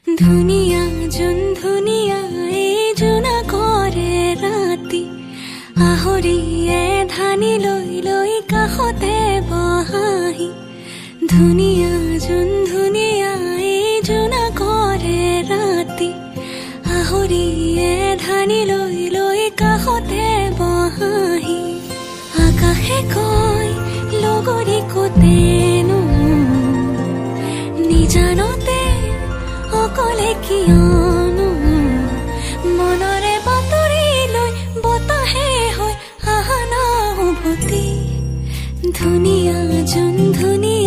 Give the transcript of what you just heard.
ধুনীয়া যোন ধুনীয়া এই জোনা কৰে ৰাতি আহৰিয়ে ধানি লৈ লৈ কাষতে বহাহি ধুনীয়া যোন ধুনীয়া এই জোনা কৰে ৰাতি আহৰিয়ে ধানি লৈ লৈ কাষতে বহাহি আকাশে কয় লগৰী কোতেনো নিজানতে অকলে কিয়নো মনৰে বাতৰি লৈ বতাহে হৈ আহা না উভতি ধুনীয়া যোন ধুনীয়া